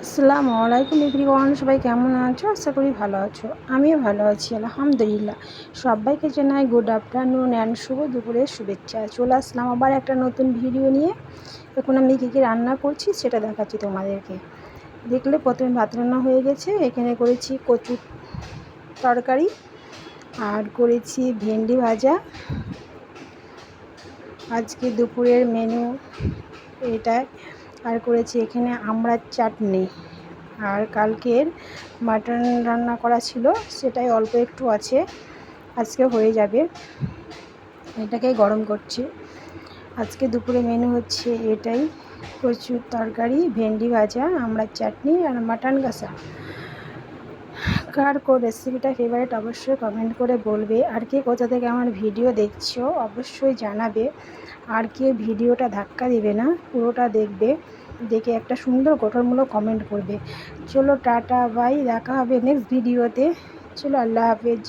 আসসালামু আলাইকুম এভরিওয়ান, সবাই কেমন আছো? আশা করি ভালো আছো। আমিও ভালো আছি আলহামদুলিল্লাহ। সবাইকে জানাই গুড আফটারনুন অ্যান্ড শুভ দুপুরের শুভেচ্ছা। চলে আসলাম আবার একটা নতুন ভিডিও নিয়ে। এখন আমি কী কী রান্না করছি সেটা দেখাচ্ছি তোমাদেরকে। দেখলে প্রথমে ভাত রান্না হয়ে গেছে, এখানে করেছি কচুর তরকারি আর করেছি ভেন্ডি ভাজা। আজকে দুপুরের মেনু এটাই। আর করেছি এখানে আমড়ার চাটনি। আর কালকের মাটন রান্না করা ছিল, সেটাই অল্প একটু আছে, আজকে হয়ে যাবে। এটাকে গরম করছি। আজকে দুপুরে মেনু হচ্ছে এটাই, কচুর তরকারি, ভেন্ডি ভাজা, আমড়ার চাটনি আর মাটন কষা। কার কোন রেসিপিটা ফেভারিট অবশ্যই কমেন্ট করে বলবে। আর কে কোথা থেকে আমার ভিডিও দেখছো অবশ্যই জানাবে। আর কে ভিডিওটা ধাক্কা দেবে না, পুরোটা দেখবে, দেখে একটা সুন্দর গঠনমূলক কমেন্ট করবে। চলো টাটা বাই, দেখা হবে নেক্সট ভিডিওতে। চলো আল্লাহ হাফেজ।